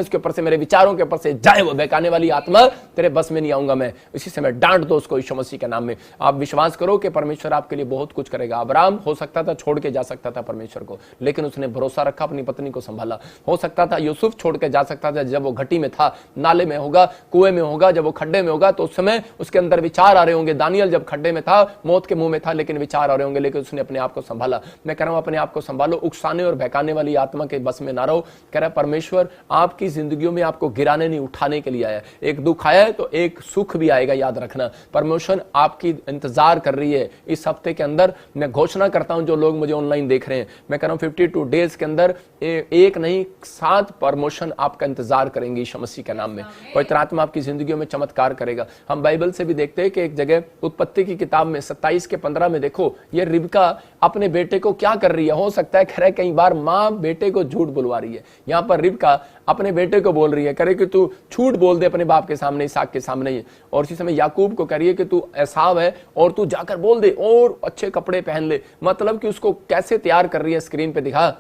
उसके ऊपर से, मेरे विचारों के ऊपर से जाए वो बहकाने वाली आत्मा, तेरे बस में नहीं आऊंगा मैं। इसी समय डांट दो उसको यीशु मसीह के नाम में। आप विश्वास करो कि परमेश्वर आपके लिए बहुत कुछ करेगा। अब्राहम हो सकता था छोड़ के जा सकता था परमेश्वर को, लेकिन उसने भरोसा रखा, अपनी पत्नी को संभाला। हो सकता था यूसुफ छोड़ के जा सकता था, जब वो घटी में था, नाले में होगा, कुएं में होगा, जब वो खड्डे में होगा तो उस समय उसके अंदर विचार आ रहे होंगे। दानियल जब खड्डे में था, मौत के मुंह में था, लेकिन विचार आ रहे होंगे, लेकिन उसने अपने आप को संभाला। मैं कह रहा हूं अपने आप को संभालो, उकसाने और बहकाने वाली आत्मा के बस में ना रहो। कह रहा परमेश्वर आपकी जिंदगियों में आपको गिराने नहीं, उठाने के लिए आया। एक दुख आया है तो एक सुख भी आएगा, याद रखना। परमेश्वर आपकी इंतजार कर रही है। इस हफ्ते के अंदर मैं घोषणा करता हूं, जो लोग मुझे ऑनलाइन देख रहे हैं, मैं कह रहा हूं 52 डेज के अंदर एक नहीं 7 प्रमोशन आपका इंतजार करेंगे यीशु मसीह के नाम में। पवित्र आत्मा आपकी जिंदगियों में चमत्कार करेगा। हम बाइबल से भी देखते हैं कि एक जगह उत्पत्ति की किताब में 27 के 15 में देखो, ये रिबका अपने बेटे को क्या कर रही है। हो सकता है कह रहा है कई बार मां बेटे को झूठ बुलवा रही है। यहां पर रिबका अपने बेटे को बोल रही है, करे कि तू झूठ बोल दे अपने बाप के सामने, इसहाक के सामने ही। और इसी समय याकूब को कह रही है कि तू एसाव है और तू जाकर बोल दे और अच्छे कपड़े पहन ले। मतलब कि उसको कैसे तैयार कर रही है, स्क्रीन पे दिखा।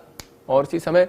और इसी समय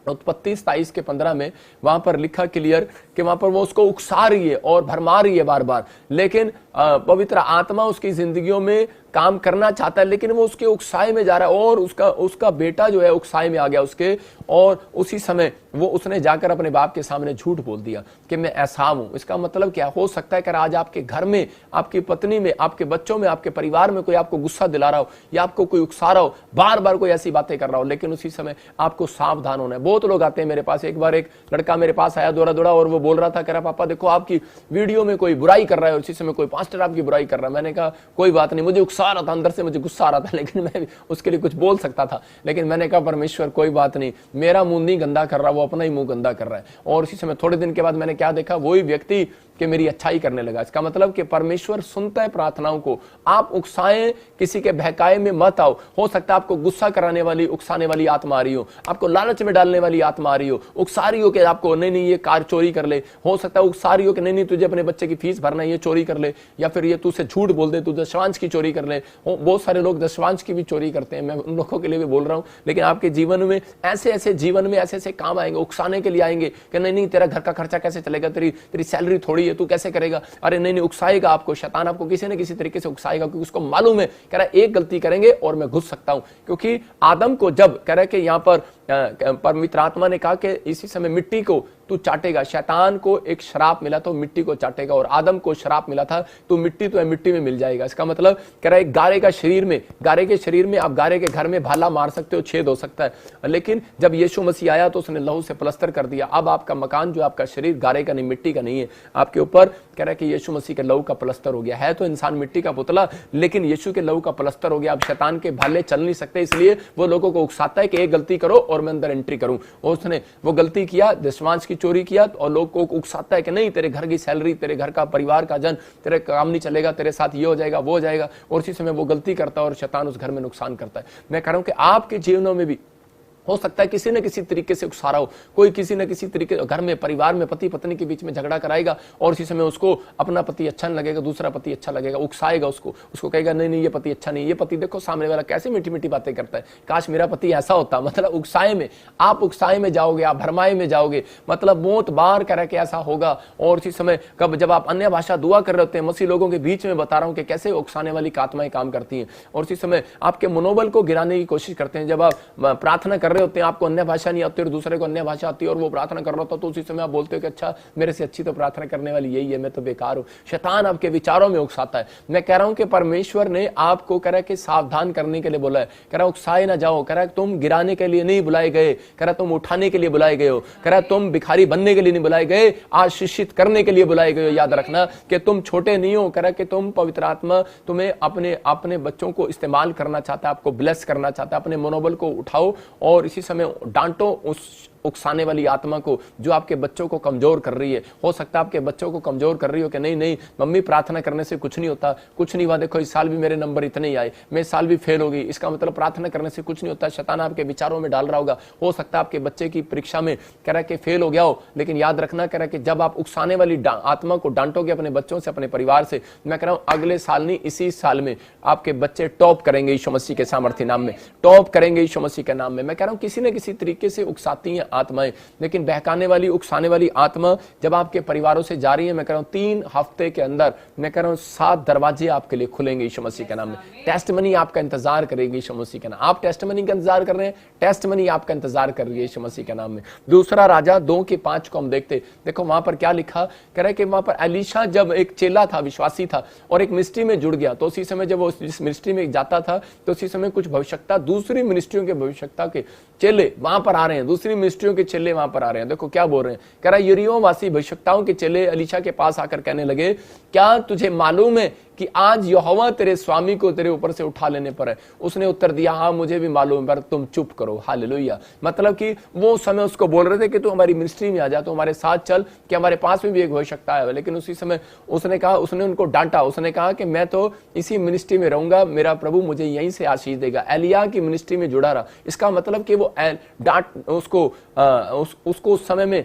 उत्पत्ति 27 के 15 में वहां पर लिखा क्लियर कि वहां पर वो उसको उकसा रही है और भरमा रही है बार बार, लेकिन पवित्र आत्मा उसकी जिंदगियों में काम करना चाहता है, लेकिन वो उसके उकसाए में जा रहा है और उसका बेटा जो है उकसाए में आ गया उसके। और उसी समय वो उसने जाकर अपने बाप के सामने झूठ बोल दिया कि मैं एसाव हूं। इसका मतलब क्या हो सकता है कि आज आपके घर में, आपकी पत्नी में, आपके बच्चों में, आपके परिवार में कोई आपको गुस्सा दिला रहा हो या आपको कोई उकसा रहा हो, बार बार कोई ऐसी बातें कर रहा हो, लेकिन उसी समय आपको सावधान होना है। बहुत लोग आते हैं मेरे पास। एक बार एक लड़का मेरे पास आया दौड़ा दौड़ा और वो बोल रहा था, कह रहा पापा देखो आपकी वीडियो में कोई बुराई कर रहा है, उसी समय कोई पास्टर आपकी बुराई कर रहा है। मैंने कहा कोई बात नहीं, मुझे उकसा रहा था, अंदर से मुझे गुस्सा आ रहा था, लेकिन मैं उसके लिए कुछ बोल सकता था। लेकिन मैंने कहा परमेश्वर कोई बात नहीं, मेरा मुंह नहीं गंदा कर रहा, वो अपना ही मुंह गंदा कर रहा है। और उसी समय थोड़े दिन के बाद मैंने क्या देखा, वही व्यक्ति कि मेरी अच्छाई करने लगा। इसका मतलब कि परमेश्वर सुनता है प्रार्थनाओं को। आप उकसाएं, किसी के बहकाए में मत आओ। हो सकता है आपको गुस्सा कराने वाली, उकसाने वाली आत्मा आ रही हो, आपको लालच में डालने वाली आत्मा आ रही हो, उकसा रही हो कि आपको नहीं ये कार चोरी कर ले। हो सकता है उकसा रही हो कि नहीं तुझे अपने बच्चे की फीस भरना है, ये चोरी कर ले, या फिर ये तुझसे झूठ बोल दे, तू दशवांश की चोरी कर ले। बहुत सारे लोग दशवांश की भी चोरी करते हैं, मैं उन लोगों के लिए भी बोल रहा हूं। लेकिन आपके जीवन में ऐसे ऐसे काम आएंगे, उकसाने के लिए आएंगे कि नहीं तेरा घर का खर्चा कैसे चलेगा, तेरी सैलरी थोड़ी है, तू कैसे करेगा। अरे नहीं उकसाएगा आपको शैतान, आपको किसी न किसी तरीके से उकसाएगा, क्योंकि उसको मालूम है कह रहा है एक गलती करेंगे और मैं घुस सकता हूं। क्योंकि आदम को जब कह रहा है कि यहां पर पवित्र आत्मा ने कहा कि इसी समय मिट्टी को तू चाटेगा। शैतान को एक श्राप मिला तो मिट्टी को चाटेगा, और आदम को श्राप मिला था तो मिट्टी तो है, मिट्टी में मिल जाएगा। इसका मतलब कह रहा है गारे के शरीर में आप गारे के घर में भाला मार सकते हो, छेद हो सकता है, लेकिन जब यीशु मसीह आया तो उसने लहू से प्लस्तर कर दिया। अब आपका मकान जो आपका शरीर गारे का नहीं, मिट्टी का नहीं है, आपके ऊपर कह रहा है कि यीशु मसीह के लहू का प्लस्तर हो गया है। तो इंसान मिट्टी का पुतला, लेकिन यीशु के लहू का प्लस्तर हो गया। अब शैतान के भाले चल नहीं सकते, इसलिए वो लोगों को उकसाता है कि एक गलती करो और मैं अंदर एंट्री करूं। और उसने वो गलती किया, दशमांश की चोरी किया, और लोग को उकसाता है कि नहीं तेरे घर की सैलरी, तेरे घर का परिवार का जन, तेरे काम नहीं चलेगा, तेरे साथ ये हो जाएगा वो हो जाएगा, और इसी समय वो गलती करता है और शैतान उस घर में नुकसान करता है। मैं कह रहा हूं कि आपके जीवनों में भी हो सकता है किसी न किसी तरीके से उकसा रहा हो, कोई किसी न किसी तरीके घर में, परिवार में, पति पत्नी के बीच में झगड़ा कराएगा, और इसी समय उसको अपना पति अच्छा नहीं लगेगा, दूसरा पति अच्छा लगेगा, उकसाएगा उसको कहेगा नहीं ये पति अच्छा नहीं, ये पति देखो सामने वाला कैसे मीठी मीठी बातें करता है, काश मेरा पति ऐसा होता। मतलब उकसाए में आप उकसाए में जाओगे, आप भरमाए में जाओगे, मतलब बहुत बार कह रहा है कि ऐसा होगा। और इसी समय कब जब आप अन्य भाषा दुआ कर रहे होते हैं, मसीह लोगों के बीच में बता रहा हूं कि कैसे उकसाने वाली आत्माएं काम करती हैं, और इसी समय आपके मनोबल को गिराने की कोशिश करते हैं। जब आप प्रार्थना कर रहे होते हैं, आपको अन्य भाषा नहीं आती और दूसरे को अन्य भाषा आती है, और वो प्रार्थना कर रहा होता, तो उसी समय आप बोलते हो कि अच्छा मेरे से अच्छी तो प्रार्थना करने वाली यही है, मैं तो बेकार हूं। शैतान आपके विचारों में उकसाता है। मैं कह रहा हूं कि परमेश्वर ने आपको कह रहा है कि सावधान करने के लिए बोला है, कह रहा है उकसाए ना जाओ, कह रहा है तुम गिराने के लिए नहीं बुलाए गए, कह रहा है तुम उठाने के लिए बुलाए गए हो, कह रहा है तुम भिखारी बनने के लिए नहीं बुलाए गए, आशीषित करने के लिए बुलाए गए हो। याद रखना कि तुम छोटे नहीं हो, कह रहा है कि तुम पवित्र आत्मा तुम्हें अपने बच्चों को इस्तेमाल करना चाहता है, आपको ब्लेस करना चाहता है। अपने मनोबल को उठाओ और इसी समय डांटो उस उकसाने वाली आत्मा को जो आपके बच्चों को कमजोर कर रही है। हो सकता है आपके बच्चों को कमजोर कर रही हो कि नहीं मम्मी प्रार्थना करने से कुछ नहीं होता, कुछ नहीं हुआ, देखो इस साल भी मेरे नंबर इतने ही आए, मैं इस साल भी फेल हो गई, इसका मतलब प्रार्थना करने से कुछ नहीं होता। शैतान आपके विचारों में डाल रहा होगा। हो सकता है आपके बच्चे की परीक्षा में कह रहा है कि फेल हो गया हो, लेकिन याद रखना कह रहा है कि जब आप उकसाने वाली आत्मा को डांटोगे अपने बच्चों से, अपने परिवार से, मैं कह रहा हूं अगले साल नहीं इसी साल में आपके बच्चे टॉप करेंगे यीशु मसीह के सामर्थ्य नाम में, टॉप करेंगे यीशु मसीह के नाम में। मैं कह रहा हूं किसी न किसी तरीके से उकसाती हैं आत्माएं, लेकिन बहकाने वाली, उकसाने वाली आत्मा जब आपके परिवारों से जा रही है, मैं कह रहा हूं 3 हफ्ते के अंदर मैं कह रहा हूं 7 दरवाजे आपके लिए खुलेंगे यीशु मसीह के नाम में। टेस्टमनी आपका इंतजार करेगी यीशु मसीह के नाम। आप टेस्टमनी का इंतजार कर रहे हैं, टेस्टमनी आपका इंतजार कर रही है यीशु मसीह के नाम में। दूसरा राजा 2:5 को हम देखते, देखो वहां पर क्या लिखा, कह रहा है कि वहां पर एलीशा जब एक चेला था, विश्वासी था, और एक मिनिस्ट्री में जुड़ गया, तो उसी समय जब वो जिस मिनिस्ट्री में जाता था, तो उसी समय कुछ भविष्यता, दूसरी मिनिस्ट्रियों के भविष्यता के चेले वहां पर आ रहे हैं, दूसरी मिनिस्ट्रियों के चेले वहां पर आ रहे हैं। देखो क्या बोल रहे हैं, कह रहा है यरीहो वासी भविष्यताओं के चेले एलीशा के पास आकर कहने लगे, क्या तुझे मालूम है कि आज यहोवा तेरे स्वामी को तेरे ऊपर से उठा लेने पर है? उसने उत्तर दिया, हाँ मुझे भी मालूम, पर तुम चुप करो। हालेलुया। मतलब कि वो समय उसको बोल रहे थे कि तू हमारी मिनिस्ट्री में आ जा, तो हमारे साथ चल, कि हमारे पास में भी एक भविष्यता है। लेकिन उसी समय उसने कहा, उसने उनको डांटा, उसने कहा कि मैं तो इसी मिनिस्ट्री में रहूंगा, मेरा प्रभु मुझे यहीं से आशीष देगा। एलिया की मिनिस्ट्री में जुड़ा रहा। इसका मतलब कि वो डांट उसको उस समय में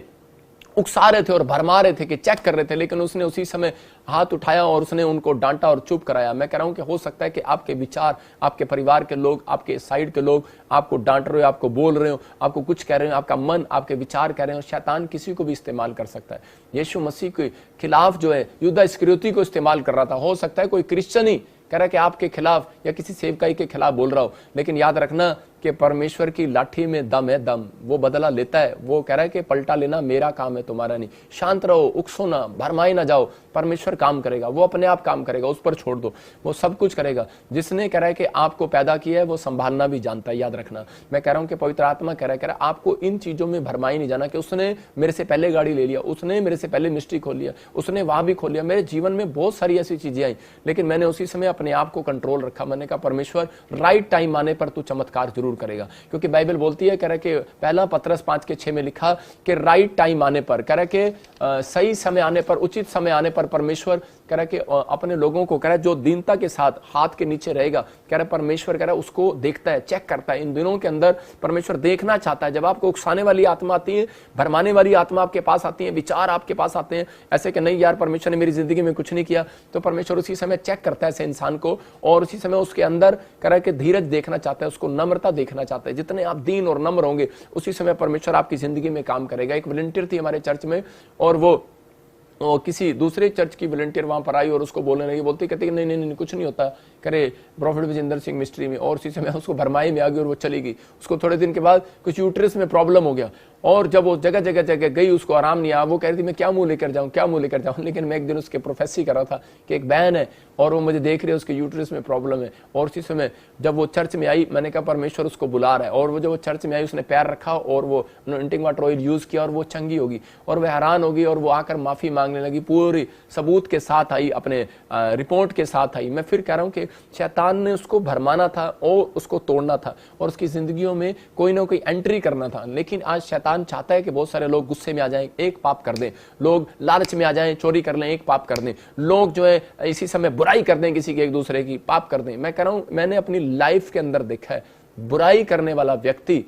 उकसा रहे थे और भरमा रहे थे, कि चेक कर रहे थे, लेकिन उसने उसी समय हाथ उठाया और उसने उनको डांटा और चुप कराया। मैं कह रहा हूं कि हो सकता है कि आपके विचार, आपके परिवार के लोग, आपके साइड के लोग आपको डांट रहे हो, आपको बोल रहे हो, आपको कुछ कह रहे हो, आपका मन, आपके विचार कह रहे हो। शैतान किसी को भी इस्तेमाल कर सकता है। यीशु मसीह के खिलाफ जो है युद्ध इस्करियोती को इस्तेमाल कर रहा था। हो सकता है कोई क्रिश्चियन ही कह रहा है कि आपके खिलाफ या किसी सेवकाई के खिलाफ बोल रहा हो, लेकिन याद रखना कि परमेश्वर की लाठी में दम है, दम वो बदला लेता है। वो कह रहा है कि पलटा लेना मेरा काम है, तुम्हारा नहीं। शांत रहो, उकसो ना, भरमाई ना जाओ, परमेश्वर काम करेगा, वो अपने आप काम करेगा, उस पर छोड़ दो, वो सब कुछ करेगा। जिसने कह रहा है कि आपको पैदा किया है वो संभालना भी जानता है, याद रखना। मैं कह रहा हूं कि पवित्र आत्मा कह रहा है आपको इन चीजों में भरमाई नहीं जाना कि उसने मेरे से पहले गाड़ी ले लिया, उसने मेरे से पहले मिस्ट्री खोल लिया, उसने वहां भी खोल लिया। मेरे जीवन में बहुत सारी ऐसी चीजें आई, लेकिन मैंने उसी समय अपने आप को कंट्रोल रखा। मैंने कहा परमेश्वर राइट टाइम आने पर तू चमत्कार जरूर करेगा, क्योंकि बाइबल बोलती है, कह रहा कि पहला पतरस 5:6 में लिखा कि राइट टाइम आने पर, कह रहा कि सही समय आने पर, उचित समय आने पर परमेश्वर कह रहा कि अपने लोगों को, कह रहा जो दीनता के साथ हाथ के नीचे रहेगा, कह रहा परमेश्वर कह रहा उसको देखता है, चेक करता है। इन दिनों के अंदर परमेश्वर देखना चाहता है, जब आपको उकसाने वाली आत्मा आती है, भरमाने वाली आत्मा आपके पास आती है, विचार आपके पास आते हैं ऐसे कि नहीं यार परमेश्वर ने मेरी जिंदगी में कुछ नहीं किया, तो परमेश्वर उसी समय चेक करता है ऐसे इंसान को, और उसी समय उसके अंदर कह रहा है कि धीरज देखना चाहता है, उसको नम्रता देखना चाहता है। जितने आप दीन और नम्र होंगे, उसी समय परमेश्वर आपकी जिंदगी में काम करेगा। एक वॉलंटियर थी हमारे चर्च में, और वो किसी दूसरे चर्च की वॉलंटियर वहां पर आई और उसको बोलने लगी, बोलती कहती नहीं नहीं नहीं कुछ नहीं होता, करे प्रॉफिट विजेंद्र सिंह मिस्ट्री में, और उसी समय उसको भरमाई में आ गई और वो चली गई। उसको थोड़े दिन के बाद कुछ यूट्रस में प्रॉब्लम हो गया, और जब वो जगह जगह जगह गई उसको आराम नहीं आया। वो कह रही थी मैं क्या मुंह लेकर जाऊं, क्या मुंह लेकर जाऊं। लेकिन मैं एक दिन उसके प्रोफेसी कर रहा था कि एक बहन है और वो मुझे देख रही है, उसके यूट्रस में प्रॉब्लम है। और उसी समय जब वो चर्च में आई, मैंने कहा परमेश्वर उसको बुला रहा है, और वो जब वो चर्च में आई उसने पैर रखा और वो अनॉइंटिंग वाटर ऑयल यूज किया और वो चंगी होगी, और वह हैरान होगी और वो आकर माफी मांगने लगी, पूरी सबूत के साथ आई, अपने रिपोर्ट के साथ आई। मैं फिर कह रहा हूं कि शैतान ने उसको भरमाना था और उसको तोड़ना था और उसकी जिंदगियों में कोई ना कोई एंट्री करना था। लेकिन आज शैतान चाहता है कि बहुत सारे लोग गुस्से में आ जाएं, एक पाप कर दें, लोग लालच में आ जाएं, चोरी कर लें, एक पाप कर दें, लोग जो है इसी समय बुराई कर दें किसी के, एक दूसरे की, पाप कर दें। मैं कह रहा हूं मैंने अपनी लाइफ के अंदर देखा है, बुराई करने वाला व्यक्ति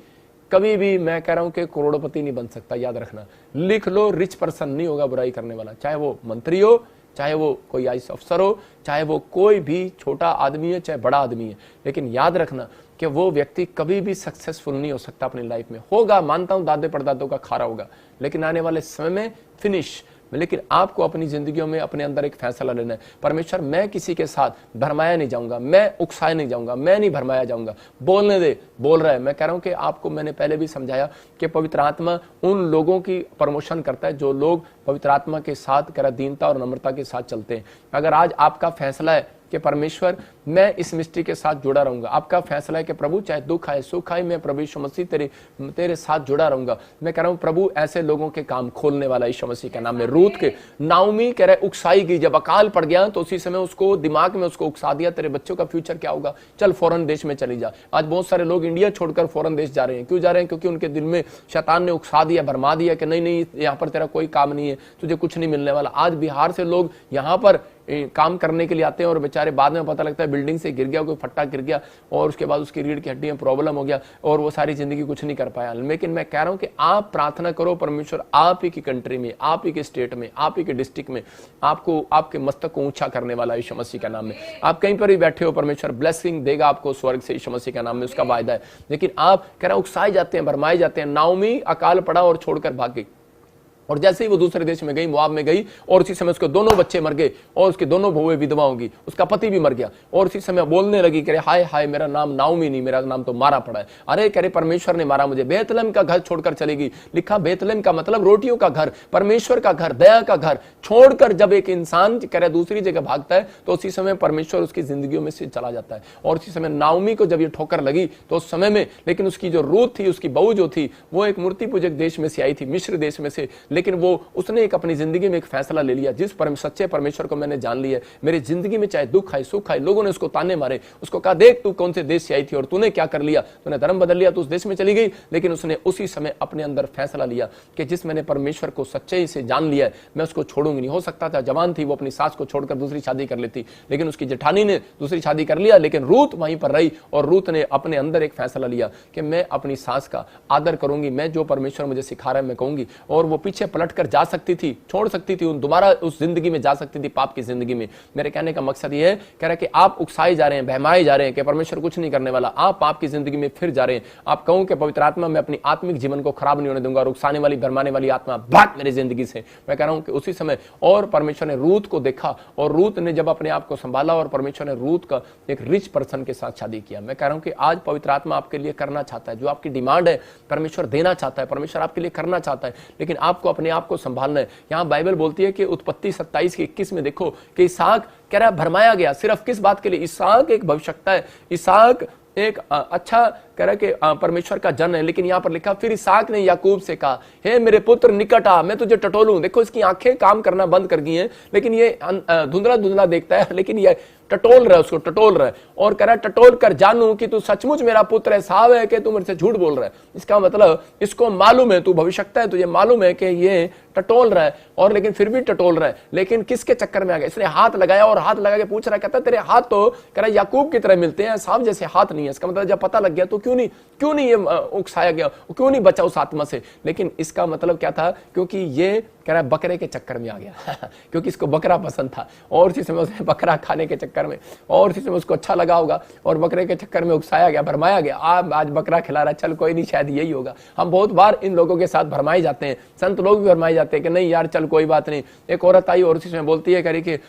कभी भी, मैं कह रहा हूं कि करोड़पति नहीं बन सकता। याद रखना, लिख लो, रिच पर्सन नहीं होगा बुराई करने वाला, चाहे वो मंत्री हो, चाहे वो कोई आईएएस अफसर हो, चाहे वो कोई भी छोटा आदमी है, चाहे बड़ा आदमी है। लेकिन याद रखना कि वो व्यक्ति कभी भी सक्सेसफुल नहीं हो सकता अपनी लाइफ में। होगा, मानता हूं दादे परदादों का खारा होगा, लेकिन आने वाले समय में फिनिश। लेकिन आपको अपनी जिंदगियों में अपने अंदर एक फैसला लेना है, परमेश्वर मैं किसी के साथ भरमाया नहीं जाऊंगा, मैं उकसाया नहीं जाऊंगा, मैं नहीं भरमाया जाऊंगा, बोलने दे, बोल रहा है। मैं कह रहा हूं कि आपको मैंने पहले भी समझाया कि पवित्र आत्मा उन लोगों की प्रमोशन करता है जो लोग पवित्र आत्मा के साथ कह दीनता और नम्रता के साथ चलते हैं। अगर आज आपका फैसला है कि परमेश्वर मैं इस मिस्ट्री के साथ जुड़ा रहूंगा, आपका फैसला है कि प्रभु चाहे दुख आए सुख आए, मैं प्रभु यीशु मसीह तेरे साथ जुड़ा रहूंगा। मैं कह रहा हूं प्रभु ऐसे लोगों के काम खोलने वाला यीशु मसीह के नाम में। रूत के नाओमी कह रहे उकसाई गई, जब अकाल पड़ गया तो उसी समय उसको दिमाग में उसको उकसा दिया, तेरे बच्चों का फ्यूचर क्या होगा, चल फॉरेन देश में चली जा। आज बहुत सारे लोग इंडिया छोड़कर फॉरेन देश जा रहे हैं। क्यों जा रहे हैं? क्योंकि उनके दिल में शैतान ने उकसा दिया, भरमा दिया कि नहीं नहीं यहाँ पर तेरा कोई काम नहीं है, तुझे कुछ नहीं मिलने वाला। आज बिहार से लोग यहाँ पर काम करने के लिए आते हैं और बेचारे बाद में पता लगता है बिल्डिंग से गिर गया, कोई फट्टा गिर गया और उसके बाद उसकी रीढ़ की हड्डी में प्रॉब्लम हो गया और वो सारी जिंदगी कुछ नहीं कर पाया। लेकिन मैं कह रहा हूं कि आप प्रार्थना करो, परमेश्वर आप ही की कंट्री में, आप ही के स्टेट में, आप ही के डिस्ट्रिक्ट में आपको आपके मस्तक को ऊंचा करने वाला यीशु मसीह का नाम में। आप कहीं पर भी बैठे हो, परमेश्वर ब्लेसिंग देगा आपको स्वर्ग से यीशु मसीह का नाम में, उसका वायदा है। लेकिन आप कह रहे हैं उकसाए जाते हैं, भरमाए जाते हैं। नाओमी अकाल पड़ा और छोड़कर भाग गई और जैसे ही वो दूसरे देश में गई, मोआब में गई, और उसी समय उसके दोनों बच्चे मर गए और उसके दोनों बहुएं विधवा होंगी, उसका पति भी मर गया। और उसी समय बोलने लगी, कह रहे हाय हाय मेरा नाम नाओमी नहीं, मेरा नाम तो मारा पड़ा है। अरे कह रहे परमेश्वर ने मारा मुझे। बेतलहम का घर छोड़कर चलेगी। लिखा बेतलहम का मतलब रोटियों का घर, परमेश्वर का घर, दया का घर छोड़कर जब एक इंसान कह रहे दूसरी जगह भागता है तो उसी समय परमेश्वर उसकी जिंदगियों में से चला जाता है। और उसी समय नाओमी को जब ये ठोकर लगी तो उस समय में, लेकिन उसकी जो रूथ थी, उसकी बहू जो थी, वो एक मूर्ति पूजक देश में से आई थी, मिस्र देश में से। लेकिन वो उसने एक अपनी जिंदगी में एक फैसला ले लिया, जिस सच्चे परमेश्वर को मैंने जान लिया, मेरी जिंदगी में चाहे दुख आए सुख आए, लोगों ने उसको ताने मारे, उसको कहा देख तू कौन से देश से आई थी और तूने क्या कर लिया, तूने धर्म बदल लिया, तू उस देश में चली गई। लेकिन उसने उसी समय अपने अंदर फैसला लिया कि जिस मैंने परमेश्वर को सच्चाई से जान लिया है मैं उसको छोड़ूंगी नहीं। हो सकता था जवान थी वो अपनी सास को छोड़कर दूसरी शादी कर लेती, लेकिन उसकी जेठानी ने दूसरी शादी कर लिया, लेकिन रूत वहीं पर रही और रूत ने अपने अंदर एक फैसला लिया कि मैं अपनी सास का आदर करूंगी, मैं जो परमेश्वर मुझे सिखा रहा है मैं कहूंगी। और वो पीछे पलटकर जा सकती थी, छोड़ सकती थी, दोबारा उस जिंदगी में जा सकती थी, पाप की जिंदगी में। मेरे कहने का मकसद ये है, कह रहा है कि आप उकसाए जा रहे हैं, बहमाए जा रहे हैं कि परमेश्वर कुछ नहीं करने वाला, आप पाप की जिंदगी में फिर जा रहे हैं। आप कहूं कि पवित्र आत्मा मैं अपनी आत्मिक जीवन को खराब नहीं होने दूंगा और उकसाने वाली भरमाने वाली आत्मा भाग मेरी जिंदगी से। मैं कह रहा हूं कि उसी समय और परमेश्वर ने रूत को देखा और रूत ने जब अपने आप को संभाला और परमेश्वर ने रूत का एक रिच पर्सन के साथ शादी किया। मैं कह रहा हूं कि आज पवित्र आत्मा आपके लिए करना चाहता है, जो आपकी डिमांड है परमेश्वर देना चाहता है, परमेश्वर आपके लिए करना चाहता है, लेकिन आपको अपने आप को संभालना है। यहां बाइबल बोलती है कि उत्पत्ति 27 के 21 में देखो कि इसहाक कह रहा भरमाया गया। सिर्फ किस बात के लिए? इसहाक एक भविष्यवक्ता है, इसहाक एक अच्छा कह रहा कि परमेश्वर का जन है। लेकिन यहां पर लिखा फिर इसहाक ने याकूब से कहा हे मेरे पुत्र निकट आ, मैं तुझे टटोलूं। देखो इसकी आंखें काम करना बंद कर गई हैं, लेकिन ये धुंधला धुंधला देखता है, लेकिन ये टटोल रहा है, उसको टटोल रहा है और कह रहा टटोल कर जानूं कि तू सचमुच मेरा पुत्र है, साव है कि तू मेरे से झूठ बोल रहा है। इसका मतलब इसको मालूम है, तू भविष्यवक्ता है, तुझे मालूम है कि ये टटोल रहा है और लेकिन फिर भी टटोल रहा है। लेकिन किसके चक्कर में आ गया? इसने हाथ लगाया और हाथ लगा के पूछ रहा है, कहता तेरे हाथ तो कह रहा याकूब की तरह मिलते हैं, साव जैसे हाथ नहीं है। इसका मतलब जब पता लग गया तो क्यों नहीं ये उकसाया गया, क्यों नहीं बचा उस आत्मा से? लेकिन इसका मतलब क्या था? क्योंकि ये कह रहा है बकरे के चक्कर में आ गया क्योंकि इसको बकरा पसंद था और उसी समय उसने बकरा खाने के चक्कर में और उसी समय उसको अच्छा लगा होगा और बकरे के चक्कर में उकसाया गया, भरमाया गया। आज बकरा खिला रहा, चल कोई नहीं शायद यही होगा। हम बहुत बार इन लोगों के साथ भरमाए जाते हैं, संत लोग भी भरमाए जाते हैं कि नहीं यार चल कोई बात नहीं। एक औरत आई और उसी समय बोलती है, कह रही कि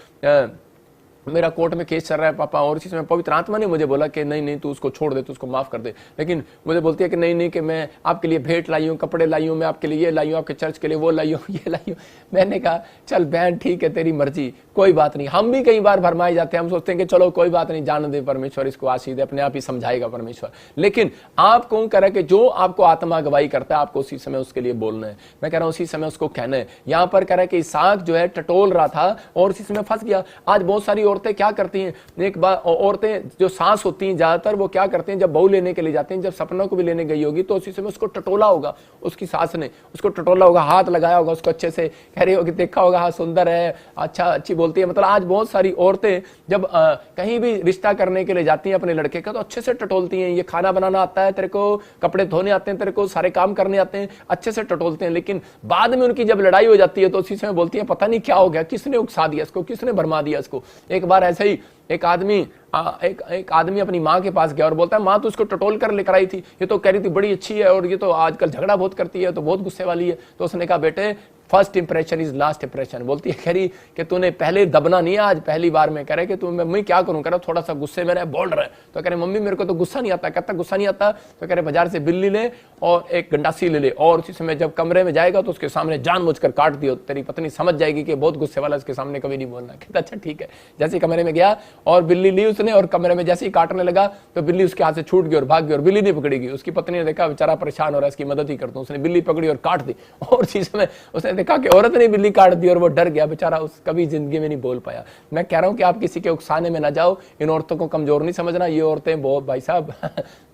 मेरा कोर्ट में केस चल रहा है पापा, और इसी समय पवित्र आत्मा ने मुझे बोला कि नहीं तू उसको छोड़ दे, तू उसको माफ कर दे। लेकिन मुझे बोलती है कि नहीं कि मैं आपके लिए भेंट लाई हूँ, कपड़े लाई हूँ, मैं आपके लिए ये लाई हूँ, आपके चर्च के लिए वो लाई हूँ, ये लाई हूँ। मैंने कहा चल बहन ठीक है तेरी मर्जी, कोई बात नहीं। हम भी कई बार भरमाए जाते हैं, हम सोचते हैं कि चलो कोई बात नहीं, जान दे परमेश्वर, इसको आशीष दे, अपने आप ही समझाएगा परमेश्वर। लेकिन आप कौन कह रहा है कि जो आपको आत्मा गवाही करता है आपको उसी समय उसके लिए बोलना है। मैं कह रहा हूँ उसी समय उसको कहना है। यहाँ पर कह रहा है कि इसहाक जो है टटोल रहा था और उसी समय फंस गया। आज बहुत सारी औरतें क्या करती हैं, एक बार औरतें जो सास होती हैं ज्यादातर वो क्या करती हैं, जब बहू लेने के लिए जाती हैं, जब सपना को भी लेने गई होगी तो उसी समय उसको टटोला होगा, उसकी सास ने उसको टटोला होगा, हाथ लगाया होगा उसको, अच्छे से कह रही होगी, देखा होगा हाँ सुंदर है, अच्छा अच्छी बोलती है। मतलब आज बहुत सारी औरतें जब कहीं भी रिश्ता करने के लिए जाती हैं अपने लड़के का तो अच्छे से टटोलती हैं, ये खाना बनाना आता है तेरे को, कपड़े धोने आते हैं तेरे को, सारे काम करने आते हैं, अच्छे से टटोलते हैं। लेकिन बाद में उनकी जब लड़ाई हो जाती है तो उसी समय बोलती है पता नहीं क्या हो गया, किसने उकसा दिया इसको, किसने भरमा दिया इसको। एक बार ऐसे ही एक आदमी अपनी माँ के पास गया और बोलता है माँ तो उसको टटोल कर लेकर आई थी, ये तो कह रही थी बड़ी अच्छी है और ये तो आजकल झगड़ा बहुत करती है, तो बहुत गुस्से वाली है। तो उसने कहा बेटे first impression is last impression. बोलती है कह रही कि तूने पहले दबना नहीं है, आज पहली बार में कह रहे कि तू मैं क्या करूं, कह रहा थोड़ा सा गुस्से में रहे, बोल रहा है। तो कह रहे मम्मी मेरे को तो गुस्सा नहीं आता। कहता गुस्सा नहीं आता तो कह रहे बाजार से बिल्ली ले और एक गंडासी ले ले और उसी समय जब कमरे में जाएगा तो उसके सामने जानबूझकर काट दियो, तेरी पत्नी समझ जाएगी कि बहुत गुस्से वाला, इसके सामने कभी नहीं बोलना। कहता अच्छा ठीक है। जैसे कमरे में गया और बिल्ली ली उसने और कमरे में जैसे ही काटने लगा तो बिल्ली उसके हाथ से छूट गई और भाग गई और बिल्ली नहीं पकड़ेगी। उसकी पत्नी ने देखा बेचारा परेशान हो रहा है, इसकी मदद ही करता हूं। उसने बिल्ली पकड़ी और काट दी और उसी समय उसने देखा कि औरत ने बिल्ली काट दी और वो डर गया बेचारा, उस कभी जिंदगी में नहीं बोल पाया। मैं कह रहा हूं कि आप किसी के उकसाने में ना जाओ, इन औरतों को कमजोर नहीं समझना। ये औरतें बहुत भाई साहब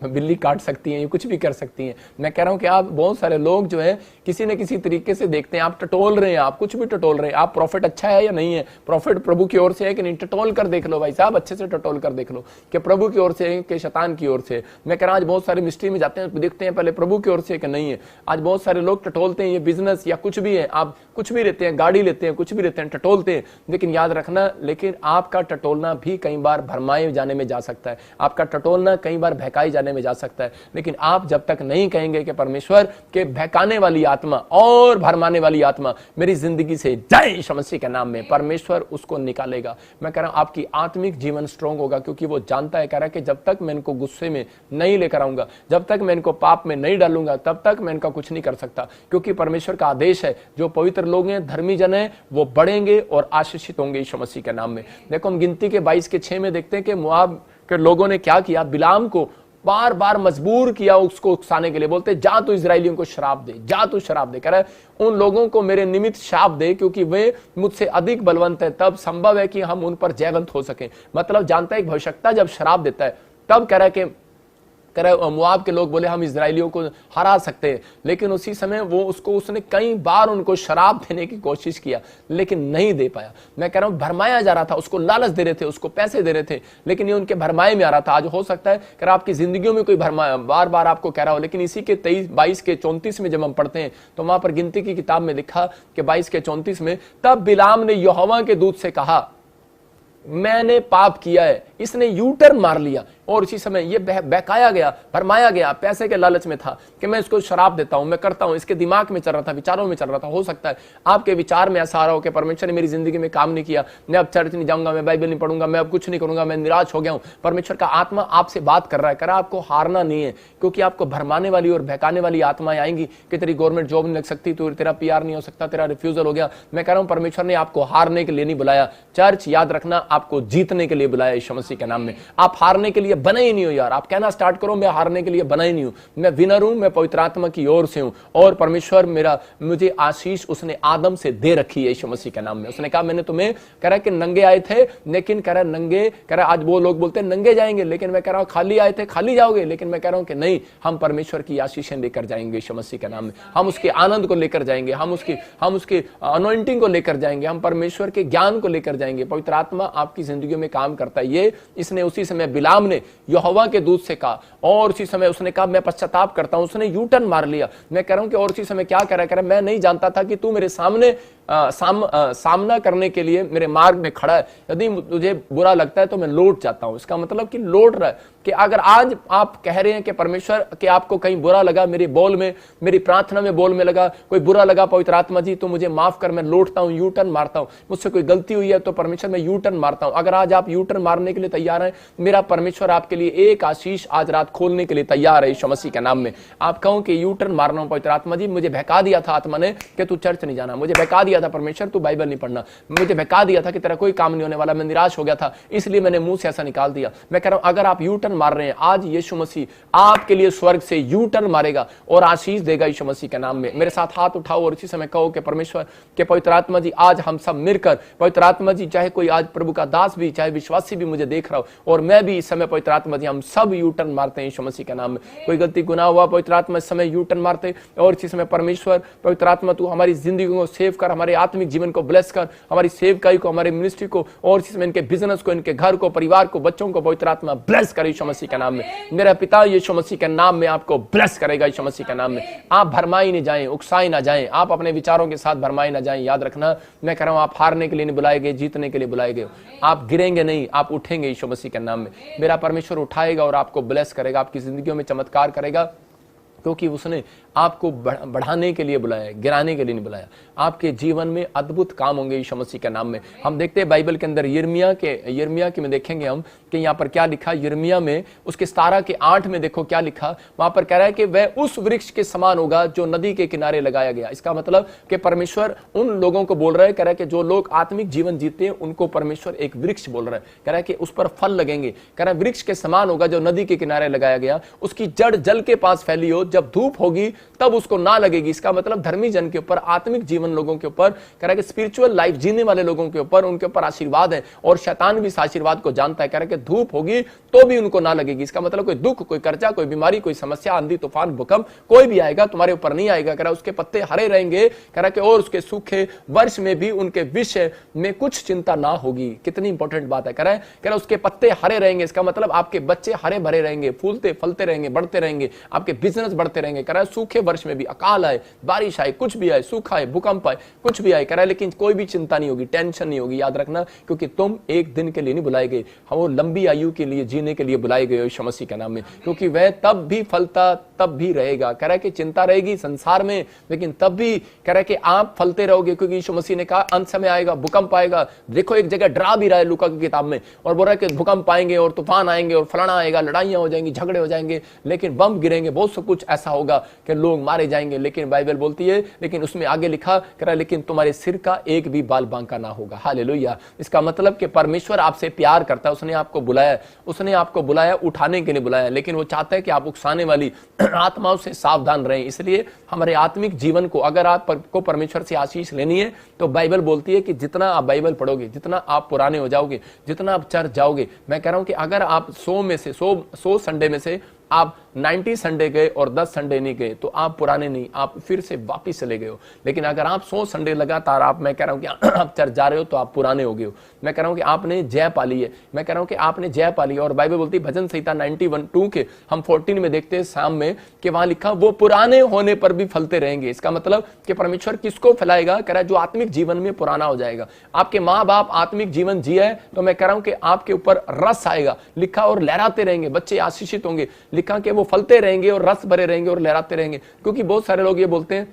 बिल्ली काट सकती हैं, ये कुछ भी कर सकती हैं। मैं कह रहा हूं कि आप बहुत सारे लोग जो है किसी न किसी तरीके से देखते हैं, आप टटोल रहे हैं, आप कुछ भी टटोल रहे हैं। आप प्रॉफिट अच्छा है या नहीं है, प्रॉफिट प्रभु की ओर से है कि नहीं, टटोल कर देख लो भाई साहब, अच्छे से टटोल कर देख लो कि प्रभु की ओर से है कि शैतान की ओर से। मैं कह रहा हूं आज बहुत सारे मिस्ट्री में जाते हैं, देखते हैं पहले प्रभु की ओर से कि नहीं है। आज बहुत सारे लोग टटोलते हैं, ये बिजनेस या कुछ भी है, आप कुछ भी लेते हैं, गाड़ी लेते हैं, कुछ भी लेते हैं, टटोलते हैं। लेकिन याद रखना, लेकिन आपका टटोलना भी कई बार भरमाए जाने में जा सकता है, आपका टटोलना कई बार बहकाई जाने में जा सकता है। लेकिन आप जब तक नहीं कहेंगे कि परमेश्वर के बहकाने वाली आत्मा और भरमाने वाली आत्मा मेरी जिंदगी से जाए यीशु मसीह के नाम में, परमेश्वर उसको निकालेगा। मैं कह रहा हूं आपकी आत्मिक जीवन स्ट्रांग होगा, क्योंकि वो जानता है, कह रहा है कि जब तक मैं इनको गुस्से में नहीं लेकर आऊंगा, जब तक मैं इनको पाप में नहीं डालूंगा, तब तक मैं इनका कुछ नहीं कर सकता। क्योंकि परमेश्वर का आदेश है, जो पवित्र लोग हैं, धर्मी जन हैं, वो बढ़ेंगे और आशीषित होंगे यीशु मसीह के नाम में। देखो हम गिनती के 22 के 6 में देखते हैं कि मोआब के लोगों ने क्या किया, बिलाम को बार बार मजबूर किया उसको उकसाने के लिए। बोलते जा तू इजराइलियों को शराब दे, जा तू शराब दे। कह रहा है उन लोगों को मेरे निमित्त शाप दे, क्योंकि वे मुझसे अधिक बलवंत है, तब संभव है कि हम उन पर जयवंत हो सके। मतलब जानता है एक भविष्यवक्ता जब शराब देता है, तब कह रहा है कि मुआब के लोग बोले हम इजराइलियों को हरा सकते हैं, लेकिन उसी समय उसने कई बार उनको शराब देने की कोशिश किया, लेकिन नहीं दे पाया। मैं कह रहा हूं भरमाया जा रहा था, उसको लालच दे रहे थे, उसको पैसे दे रहे थे, लेकिन ये उनके भरमाए में आ रहा था। आज हो सकता है कि आपकी जिंदगियों में कोई भरमाया बार बार आपको कह रहा हो, लेकिन इसी के 22 के 34 में जब हम पढ़ते हैं तो वहां पर गिनती की किताब में लिखा कि 22 के 34 में, तब बिलाम ने यहोवा के दूत से कहा मैंने पाप किया है। इसने यू टर्न मार लिया और उसी समय ये बहकाया गया, भरमाया गया, पैसे के लालच में था कि मैं इसको शराब देता हूं, मैं करता हूं। इसके दिमाग में चल रहा था, विचारों में चल रहा था। हो सकता है आपके विचार में ऐसा आ रहा हो कि परमेश्वर ने मेरी जिंदगी में काम नहीं किया, मैं अब चर्च नहीं जाऊंगा, मैं बाइबल नहीं पढ़ूंगा, मैं अब कुछ नहीं करूंगा, मैं निराश हो गया हूं। परमेश्वर का आत्मा आपसे बात कर रहा है, करा आपको हारना नहीं है, क्योंकि आपको भरमाने वाली और बहकाने वाली आत्माएं आएंगी कि तेरी गवर्नमेंट जॉब नहीं लग सकती, तो तेरा PR नहीं हो सकता, तेरा रिफ्यूजल हो गया। मैं कह रहा हूं परमेश्वर ने आपको हारने के लिए नहीं बुलाया। चर्च याद रखना, आपको जीतने के लिए बुलाया यीशु मसीह के नाम में। आप हारने के लिए बने ही नहीं हो यार। आप कहना स्टार्ट करो मैं हारने के लिए बना ही नहीं हूं, मैं विनर हूं, मैं पवित्र आत्मा की ओर से हूं और परमेश्वर मुझे आशीष उसने आदम से दे रखी है यीशु मसीह के नाम में। उसने कहा मैंने तुम्हें, कह रहा है कि नंगे आए थे, लेकिन कह रहा है नंगे, कह रहा है आज वो लोग बोलते हैं नंगे जाएंगे, लेकिन मैं कह रहा हूं खाली आए थे खाली जाओगे, लेकिन मैं कह रहा हूं कि नहीं, हम परमेश्वर की आशीषें लेकर जाएंगे यीशु मसीह के नाम में। हम उसके आनंद को लेकर जाएंगे, हम उसकी अनॉइंटिंग को लेकर जाएंगे, हम परमेश्वर के ज्ञान को लेकर जाएंगे। पवित्र आत्मा आपकी जिंदगी में काम करता है। ये इसने उसी समय बिलाम ने यहोवा के दूत से कहा और उसी समय उसने कहा मैं पश्चाताप करता हूं, उसने यू टर्न मार लिया। मैं कह रहा हूं कि और उसी समय क्या कह रहा है, मैं नहीं जानता था कि तू मेरे सामने सामना करने के लिए मेरे मार्ग में खड़ा है। यदि मुझे बुरा लगता है तो मैं लौट जाता हूं। इसका मतलब कि लौट रहा है कि अगर आज आप कह रहे हैं कि परमेश्वर के आपको कहीं बुरा लगा, मेरे बोल में, मेरी प्रार्थना में, बोल में लगा, कोई बुरा लगा, पवित्र आत्मा जी तो मुझे माफ कर, मैं लौटता हूं, यू टर्न मारता हूं। मुझसे कोई गलती हुई है तो परमेश्वर मैं यू टर्न मारता हूं। अगर आज आप यू टर्न मारने के लिए तैयार हैं, मेरा परमेश्वर आपके लिए एक आशीष आज रात खोलने के लिए तैयार है यीशु मसीह के नाम में। आप कहो कि यू टर्न मारना हूं, पवित्र आत्मा जी मुझे बहका दिया था आत्मा ने कि तू चर्च नहीं जाना, मुझे बहका दिया था परमेश्वर तू बाइबल नहीं पढ़ना, मुझे बहका दिया था कि तेरा कोई काम नहीं होने वाला, मैं निराश हो गया था, इसलिए मैंने मुंह से ऐसा निकाल दिया। मैं कह रहा हूं अगर आप यू टर्न मार रहे हैं, आज यीशु मसीह आपके लिए स्वर्ग से यू टर्न मारेगा और आशीष देगा यीशु मसीह के नाम में। मेरे साथ हाथ उठाओ और इसी समय कहो कि परमेश्वर के पवित्र आत्मा जी आज हम सब मिलकर, पवित्र आत्मा जी चाहे कोई आज प्रभु का दास भी, चाहे विश्वासी भी मुझे देख रहा हो और मैं भी इस समय पवित्र आत्मा जी हम सब यू टर्न मारते हैं यीशु मसीह के नाम में। कोई गलती गुनाह हुआ पवित्र आत्मा इस समय यू टर्न मारते और इसी समय परमेश्वर पवित्र आत्मा तू हमारी जिंदगी को सेव कर, हमारे आत्मिक जीवन को ब्लेस कर, हमारी सेवकाई को, हमारे मिनिस्ट्री को और इसी समय इनके बिजनेस को, इनके घर को, परिवार को, बच्चों को पवित्र आत्मा ब्लेस करे यीशु मसीह के नाम में। मेरा पिता यीशु मसीह के नाम में आपको ब्लेस करेगा यीशु मसीह के नाम में। आप भरमाई नहीं जाएं, उकसाई ना जाएं, आप अपने विचारों के साथ भरमाई ना जाएं। याद रखना मैं कह रहा हूं आप हारने के लिए नहीं बुलाए गए, जीतने के लिए बुलाए गए। आप गिरेंगे नहीं, आप उठेंगे यीशु मसीह के नाम में। मेरा परमेश्वर उठाएगा और आपको ब्लेस करेगा, आपकी जिंदगियों में चमत्कार करेगा, क्योंकि उसने आपको बढ़ाने के लिए बुलाया है, गिराने के लिए नहीं बुलाया। आपके जीवन में अद्भुत काम होंगे यीशु मसीह के नाम में। हम देखते हैं बाइबल के अंदर यिर्मयाह के में देखेंगे हम कि यहाँ पर क्या लिखा, यिर्मयाह में उसके 17 के 8 में देखो क्या लिखा। वहां पर कह रहा है कि वह उस वृक्ष के समान होगा जो नदी के किनारे लगाया गया। इसका मतलब कि परमेश्वर उन लोगों को बोल रहा है, कह रहा है कि जो लोग आत्मिक जीवन जीते हैं उनको परमेश्वर एक वृक्ष बोल रहा है। कह रहा है कि उस पर फल लगेंगे। कह रहा है वृक्ष के समान होगा जो नदी के किनारे लगाया गया, उसकी जड़ जल के पास फैली हो, जब धूप होगी तब उसको ना लगेगी। इसका मतलब धर्मी जन के ऊपर, आत्मिक जीवन लोगों के ऊपर, कह रहा है कि स्पिरिचुअल लाइफ जीने वाले लोगों के ऊपर, उनके ऊपर आशीर्वाद है और शैतान भी इस आशीर्वाद को जानता है। कह रहा है कि धूप होगी तो भी उनको ना लगेगी। इसका मतलब कोई दुख, कोई कर्जा, कोई बीमारी, कोई समस्या, आंधी तूफान, भूकंप कोई भी आएगा तुम्हारे ऊपर नहीं आएगा। कह रहा है उसके पत्ते हरे रहेंगे, कह रहा है कि और उसके सूखे वर्ष में भी उनके विषय में कुछ चिंता ना होगी। कितनी इंपॉर्टेंट बात है। कह रहा है उसके पत्ते हरे रहेंगे। इसका मतलब आपके बच्चे हरे भरे रहेंगे, फूलते फलते रहेंगे, बढ़ते रहेंगे, आपके बिजनेस बढ़ते रहेंगे। कह रहा है सूखे वर्ष में भी, अकाल आए, बारिश आए, कुछ भी आए, सूखा आए, भूकंप आए, कुछ भी आए, कह रहा है लेकिन कोई भी चिंता नहीं होगी, टेंशन नहीं होगी। याद रखना, क्योंकि तुम एक दिन के लिए नहीं बुलाए गए, हम वो लंबी आयु के लिए जीने के लिए बुलाए गए यीशु मसीह के नाम में, क्योंकि वह तब भी फलता तब भी रहेगा। कह रहा है कि चिंता रहेगी संसार में, लेकिन तब भी कह रहा है कि आप फलते रहोगे, क्योंकि यीशु मसीह ने कहा अंत समय आएगा, भूकंप आएगा। देखो एक जगह डरा भी रहा है लूका की किताब में, और बोल रहा है कि भूकंप आएंगे और तूफान आएंगे और फलाना आएगा, लड़ाइयां हो जाएंगी, झगड़े हो जाएंगे, लेकिन बम गिरेंगे, बहुत सब कुछ ऐसा होगा कि लोग मारे जाएंगे। लेकिन बाइबल बोलती है, लेकिन उसमें आगे लिखा, कह रहा है लेकिन तुम्हारे सिर का एक भी बाल बांका ना होगा। हालेलुया। इसका मतलब कि परमेश्वर आपसे प्यार करता है, उसने आपको बुलाया, उसने आपको बुलाया उठाने के लिए बुलाया, लेकिन वो चाहता है कि आप उकसाने वाली आत्माओं से सावधान रहें। इसलिए हमारे आत्मिक जीवन को अगर आपको परमेश्वर से आशीष लेनी है तो बाइबल बोलती है कि जितना आप बाइबल पढ़ोगे, जितना आप पुराने हो जाओगे, जितना आप चर्च जाओगे, मैं कह रहा हूं कि अगर आप 100 में से 100 संडे में से आप 90 संडे गए और 10 संडे नहीं गए तो आप पुराने नहीं, आप फिर से वापिस चले गए हो। लेकिन अगर आप 100 संडे लगातार आप, मैं कह रहा हूं कि आप चर्च जा रहे हो तो आप पुराने हो गए हो। मैं कह रहा हूं कि आपने जय पाली है, मैं कह रहा हूं कि आपने जय पाली है। और बाइबल बोलती है भजन संहिता 91:2 के हम 14 में देखते हैं शाम में कि वहां लिखा वो पुराने होने पर भी फलते रहेंगे। इसका मतलब कि परमेश्वर किसको फैलाएगा? कह रहा है जो आत्मिक जीवन में पुराना हो जाएगा। आपके माँ बाप आत्मिक जीवन जिया है तो मैं कह रहा हूं कि आपके ऊपर रस आएगा, लिखा, और लहराते रहेंगे, बच्चे आशीषित होंगे, लिखा कि वो फलते रहेंगे और रस भरे रहेंगे और लहराते रहेंगे। क्योंकि बहुत सारे लोग ये बोलते हैं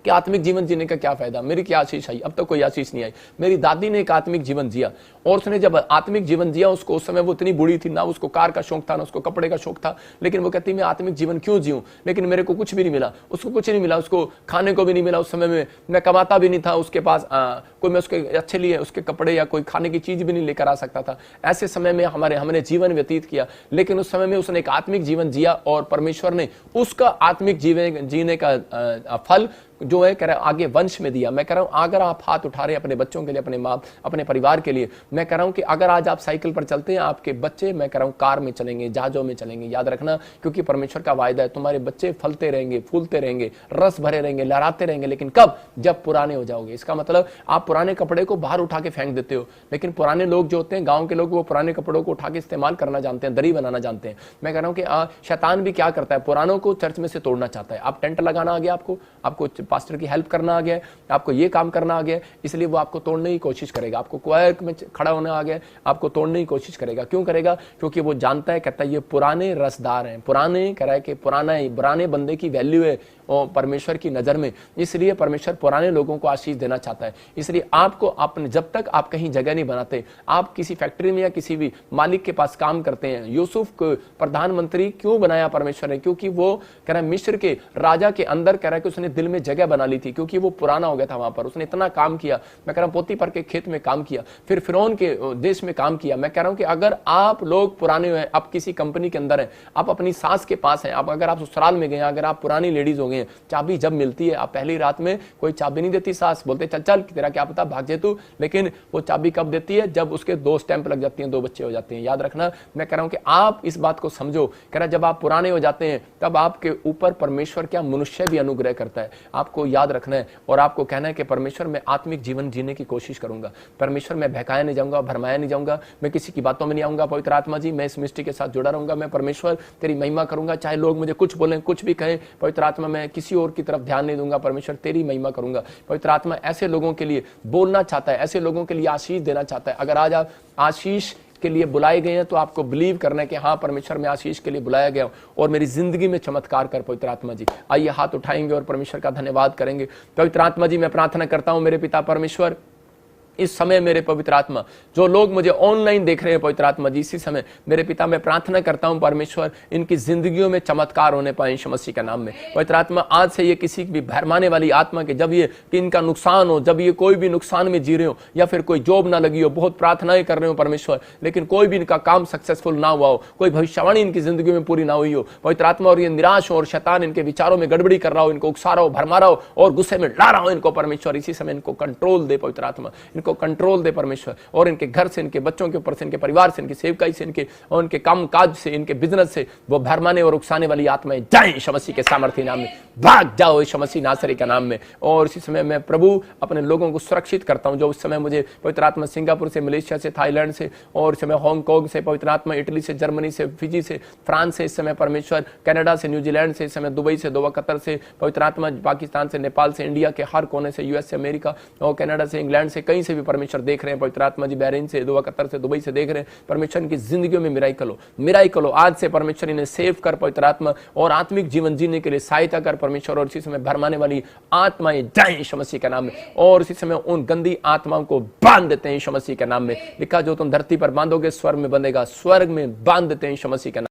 कि आत्मिक जीवन जीने का क्या फायदा, मेरी क्या आशीष आई? अब तक कोई आशीष नहीं आई। मेरी दादी ने एक आत्मिक जीवन जिया, और उसने जब आत्मिक जीवन जिया, उसको उस समय वो इतनी बूढ़ी थी, ना उसको कार का शौक था, ना उसको कपड़े का शौक था, लेकिन वो कहती मैं आत्मिक जीवन क्यों जीऊं, लेकिन मेरे को कुछ भी नहीं मिला। उसको कुछ नहीं मिला, उसको खाने को भी नहीं मिला। उस समय में मैं कमाता भी नहीं था, उसके पास कोई मैं उसके अच्छे लिए उसके कपड़े या कोई खाने की चीज भी नहीं लेकर आ सकता था। ऐसे समय में हमने जीवन व्यतीत किया, लेकिन उस समय में उसने एक आत्मिक जीवन जिया और परमेश्वर ने उसका आत्मिक जीवन जीने का फल जो है कह रहा आगे वंश में दिया। मैं कह रहा हूं अगर आप हाथ उठा रहे हैं अपने बच्चों के लिए, अपने माँ, अपने परिवार के लिए, मैं कह रहा हूं कि अगर आज आप साइकिल पर चलते हैं, आपके बच्चे मैं कह रहा हूं कार में चलेंगे, जहाजों में चलेंगे। याद रखना, क्योंकि परमेश्वर का वायदा है तुम्हारे बच्चे फलते रहेंगे, फूलते रहेंगे, रस भरे रहेंगे, लहराते रहेंगे। लेकिन कब? जब पुराने हो जाओगे। इसका मतलब आप पुराने कपड़े को बाहर उठा के फेंक देते हो, लेकिन पुराने लोग जो होते हैं, गांव के लोग, वो पुराने कपड़ों को उठा के इस्तेमाल करना जानते हैं, दरी बनाना जानते हैं। मैं कह रहा हूं कि शैतान भी क्या करता है, पुरानों को चर्च में से तोड़ना चाहता है। आप टेंट लगाना आ गया, आपको पास्टर की हेल्प करना आ गया, आपको ये काम करना आ गया, इसलिए वो आपको तोड़ने की कोशिश करेगा। आपको क्वायर में खड़ा होना आ गया, आपको तोड़ने की कोशिश करेगा। क्यों करेगा? क्योंकि वो जानता है, कहता है ये पुराने रसदार हैं, पुराने, कह रहा है कि पुराने बंदे की वैल्यू है और परमेश्वर की नजर में, इसलिए परमेश्वर पुराने लोगों को आशीष देना चाहता है। इसलिए आपको अपने, जब तक आप कहीं जगह नहीं बनाते, आप किसी फैक्ट्री में या किसी भी मालिक के पास काम करते हैं। यूसुफ को प्रधानमंत्री क्यों बनाया परमेश्वर ने? क्योंकि वो कह रहा है मिस्र के राजा के अंदर, कह रहा है कि उसने दिल में जगह बना ली थी, क्योंकि वो पुराना हो गया था वहां पर। उसने इतना काम किया, मैं कह रहा हूं पोतीफर के खेत में काम किया, फिर फिरौन के देश में काम किया। मैं कह रहा हूं कि अगर आप लोग पुराने हैं, आप किसी कंपनी के अंदर हैं, आप अपनी सास के पास हैं, आप अगर आप ससुराल में गए, अगर आप पुरानी लेडीज हो गए, चाबी जब मिलती है, आप पहली रात में कोई चाबी नहीं देती सास, बोलते चल चल तेरा क्या पता भाग जे तू, लेकिन वो चाबी कब देती है? जब उसके 2 स्टैंप लग जाती हैं, 2 बच्चे हो जाते हैं। याद रखना, मैं कह रहा हूं कि आप इस बात को समझो। कह रहा जब आप पुराने हो जाते हैं तब आपके ऊपर परमेश्वर क्या मनुष्य भी अनुग्रह करता है। आपको याद रखना है और आपको कहना है कि परमेश्वर मैं आत्मिक जीवन जीने की कोशिश करूंगा। परमेश्वर मैं बहकाया नहीं जाऊंगा, भरमाया नहीं जाऊंगा, मैं किसी की बातों में नहीं आऊंगा। पवित्र आत्मा जी, मैं इस मिस्ट्री के साथ जुड़ा रहूंगा। मैं परमेश्वर तेरी महिमा करूंगा, चाहे लोग मुझे कुछ बोलें, कुछ भी कहें। पवित्र आत्मा, मैं किसी और की तरफ ध्यान नहीं दूंगा, परमेश्वर तेरी महिमा करूंगा। पवित्र आत्मा ऐसे लोगों के लिए बोलना चाहता है, ऐसे लोगों के लिए आशीष देना चाहता है। अगर आज आप आशीष के लिए बुलाए गए हैं तो आपको बिलीव करना है कि हाँ परमेश्वर मैं आशीष के लिए बुलाया गया हूं और मेरी जिंदगी में चमत्कार कर। पवित्र आत्मा जी, आइए हाथ उठाएंगे और परमेश्वर का धन्यवाद करेंगे। पवित्र आत्मा जी, मैं प्रार्थना करता हूं मेरे पिता परमेश्वर, इस समय मेरे पवित्र आत्मा, जो लोग मुझे ऑनलाइन देख रहे हैं पवित्र आत्मा जी, इसी समय मेरे पिता मैं प्रार्थना करता हूं परमेश्वर, इनकी जिंदगियों में चमत्कार होने पाए यीशु मसीह के नाम में। पवित्र आत्मा आज से ये किसी भी भरमाने वाली आत्मा के जब ये कि इनका नुकसान हो, जब ये कोई भी नुकसान में जी रहे हो या फिर कोई जॉब ना लगी हो, बहुत प्रार्थनाएं कर रहे हो परमेश्वर, लेकिन कोई भी इनका काम सक्सेसफुल ना हुआ हो, कोई भविष्यवाणी इनकी जिंदगी में पूरी ना हुई हो पवित्र आत्मा, और ये निराश हो और शैतान इनके विचारों में गड़बड़ी कर रहा हो, इनको उकसा रहा हो, भरमा रहा हो और गुस्से में ला रहा हो इनको परमेश्वर, इसी समय इनको कंट्रोल दे पवित्र आत्मा, इनको कंट्रोल दे परमेश्वर, और इनके घर से, इनके बच्चों के ऊपर से, इनके परिवार से, इनकी सेवकाई से, इनके और इनके काम काज से, इनके बिजनेस से वो भरमाने और उकसाने वाली आत्माएं जाएं यीशु मसीह के सामर्थ्य नाम में, भाग जाओ यीशु मसीह नासरी के नाम में। और इसी समय मैं प्रभु अपने लोगों को सुरक्षित करता हूं, जो उस समय मुझे पवित्र आत्मा सिंगापुर से, मलेशिया से, थाईलैंड से, और इस समय हांगकांग से पवित्र आत्मा, इटली से, जर्मनी से, फिजी से, फ्रांस से, इस समय परमेश्वर कनाडा से, न्यूजीलैंड से, इस समय दुबई से, दोहा, कतर से पवित्र आत्मा, पाकिस्तान से, नेपाल से, इंडिया के हर कोने से, यूएस से, अमेरिका और कनाडा से, इंग्लैंड से, कहीं से भी परमेश्वर देख रहे हैं पवित्र आत्मा जी, बहरीन से, दोहा, कतर से, दुबई से देख रहे हैं परमेश्वर, इनकी जिंदगियों में मिराइकल हो आज से परमेश्वर, इन्हें सेव कर पवित्र आत्मा, और आत्मिक जीवन जीने के लिए सहायता कर परमेश्वर, और इसी समय भरमाने वाली आत्माएं जाएं यीशु मसीह के नाम में, और इसी समय उन गंदी आत्माओं को बांध देते हैं यीशु मसीह के नाम में। लिखा जो तुम धरती पर बांधोगे स्वर्ग में बंधेगा, स्वर्ग में बांध देते हैं यीशु मसीह के नाम।